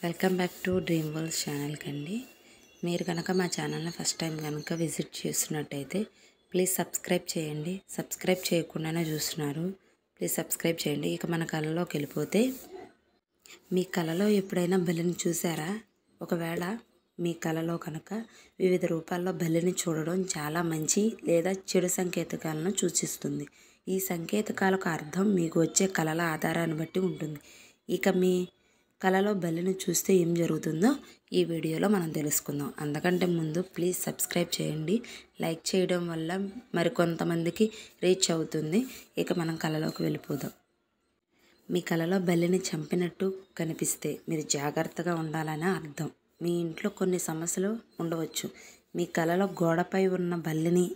Welcome back to dream world channel కండి. మీరు కనుక మా ఛానల్ని ఫస్ట్ టైం కనుక విజిట్ చేస్తున్నట్టయితే ప్లీజ్ సబ్స్క్రైబ్ చేయండి. సబ్స్క్రైబ్ చేయకుండానే చూస్తున్నారు, ప్లీజ్ సబ్స్క్రైబ్ చేయండి. ఇక మన కళలోకి వెళ్ళిపోతే, మీ కళలో ఎప్పుడైనా బల్లిని చూసారా? ఒకవేళ మీ కళలో కనుక వివిధ రూపాల్లో బల్లిని చూడడం చాలా మంచి లేదా చెడు సంకేతాలను సూచిస్తుంది. ఈ సంకేతాలకు అర్థం మీకు వచ్చే కళల ఆధారాన్ని బట్టి ఉంటుంది. ఇక మీ కళలో బల్లిని చూస్తే ఏం జరుగుతుందో ఈ వీడియోలో మనం తెలుసుకుందాం. అందుకంటే ముందు ప్లీజ్ సబ్స్క్రైబ్ చేయండి. లైక్ చేయడం వల్ల మరికొంతమందికి రీచ్ అవుతుంది. ఇక మనం కళలోకి వెళ్ళిపోదాం. మీ కళలో బల్లిని చంపినట్టు కనిపిస్తే మీరు జాగ్రత్తగా ఉండాలని అర్థం. మీ ఇంట్లో కొన్ని సమస్యలు ఉండవచ్చు. మీ కళలో గోడపై ఉన్న బల్లిని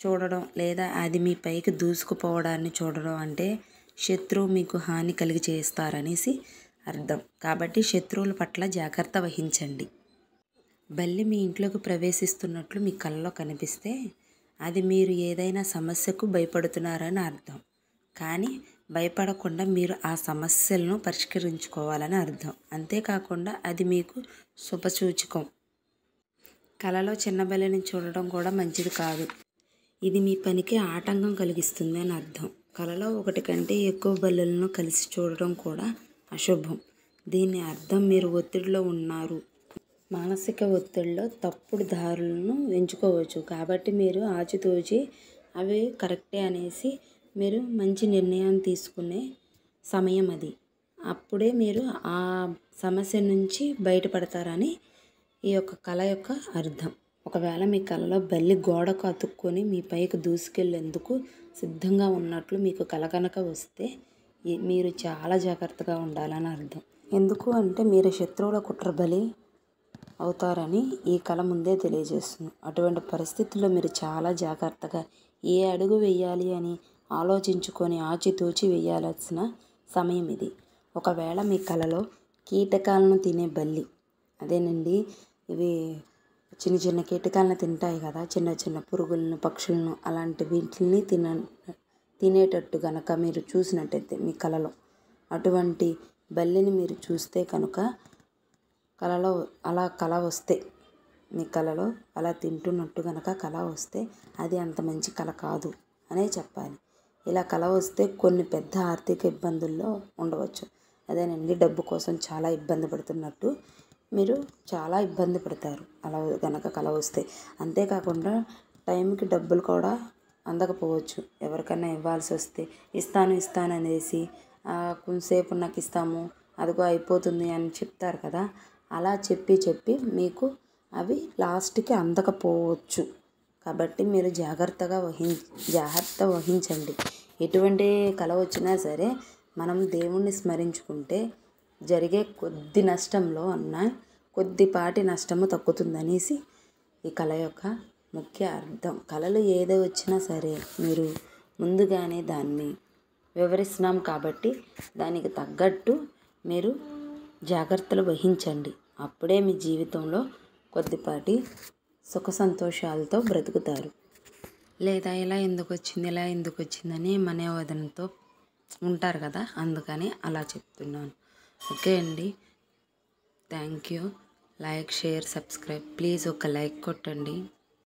చూడడం లేదా అది మీ పైకి దూసుకుపోవడాన్ని చూడడం అంటే శత్రువు మీకు హాని కలిగి చేస్తారనేసి అర్థం. కాబట్టి శత్రువుల పట్ల జాగ్రత్త వహించండి. బల్లి మీ ఇంట్లోకి ప్రవేశిస్తున్నట్లు మీ కళ్ళలో కనిపిస్తే అది మీరు ఏదైనా సమస్యకు భయపడుతున్నారని అర్థం. కానీ భయపడకుండా మీరు ఆ సమస్యలను పరిష్కరించుకోవాలని అర్థం. అంతేకాకుండా అది మీకు శుభసూచకం. కళలో చిన్న బల్లిని చూడడం కూడా మంచిది కాదు. ఇది మీ పనికి ఆటంకం కలిగిస్తుంది అని అర్థం. కళలో ఒకటి కంటే ఎక్కువ బల్లులను కలిసి చూడడం కూడా అశుభం. దీని అర్థం మీరు ఒత్తిడిలో ఉన్నారు. మానసిక ఒత్తిడిలో తప్పుడు దారులను ఎంచుకోవచ్చు. కాబట్టి మీరు ఆచితూచి అవి కరెక్టే అనేసి మీరు మంచి నిర్ణయం తీసుకునే సమయం అది. అప్పుడే మీరు ఆ సమస్య నుంచి బయటపడతారని ఈ యొక్క కళ యొక్క అర్థం. ఒకవేళ మీ కళలో బల్లి గోడకు అతుక్కొని మీ పైకి దూసుకెళ్లేందుకు సిద్ధంగా ఉన్నట్లు మీకు కళ కనుక వస్తే మీరు చాలా జాగ్రత్తగా ఉండాలని అర్థం. ఎందుకు అంటే మీరు శత్రువుల కుట్ర బలి అవుతారని ఈ కళ ముందే తెలియజేస్తుంది. అటువంటి పరిస్థితుల్లో మీరు చాలా జాగ్రత్తగా ఏ అడుగు వేయాలి అని ఆలోచించుకొని ఆచితూచి వేయాల్సిన సమయం ఇది. ఒకవేళ మీ కళలో కీటకాలను తినే బల్లి, అదేనండి ఇవి చిన్న చిన్న కీటకాలను తింటాయి కదా, చిన్న చిన్న పురుగులను, పక్షులను, అలాంటి వీటిని తినేటట్టు కనుక మీరు చూసినట్టయితే మీ కళలో అటువంటి బల్లిని మీరు చూస్తే కనుక కళలో అలా కళ వస్తే, మీ కళలో అలా తింటున్నట్టు కనుక కళ వస్తే అది అంత మంచి కళ కాదు అనే చెప్పాలి. ఇలా కళ వస్తే కొన్ని పెద్ద ఆర్థిక ఇబ్బందుల్లో ఉండవచ్చు. అదేనండి డబ్బు కోసం చాలా ఇబ్బంది పడుతున్నట్టు మీరు చాలా ఇబ్బంది పడతారు అలా కనుక కళ వస్తే. అంతేకాకుండా టైంకి డబ్బులు కూడా అందకపోవచ్చు. ఎవరికైనా ఇవ్వాల్సి వస్తే ఇస్తాను అనేసి కొంతసేపు నాకు ఇస్తాము, అదిగో అయిపోతుంది అని చెప్తారు కదా. అలా చెప్పి మీకు అవి లాస్ట్కి అందకపోవచ్చు. కాబట్టి మీరు జాగ్రత్త వహించండి. ఎటువంటి కళ వచ్చినా సరే మనం దేవుణ్ణి స్మరించుకుంటే జరిగే కొద్ది నష్టంలో కొద్దిపాటి నష్టము తగ్గుతుందనేసి ఈ కళ యొక్క ముఖ్య అర్థం. కళలు ఏదో వచ్చినా సరే మీరు ముందుగానే దాన్ని వివరిస్తున్నాం కాబట్టి దానికి తగ్గట్టు మీరు జాగ్రత్తలు వహించండి. అప్పుడే మీ జీవితంలో కొద్దిపాటి సుఖ సంతోషాలతో బ్రతుకుతారు. లేదా ఇలా ఎందుకు వచ్చిందని మనోవేదనతో ఉంటారు కదా, అందుకని అలా చెప్తున్నాను. ఓకే అండి, thank you. Like, share, subscribe. Please ఒక లైక్ కొట్టండి.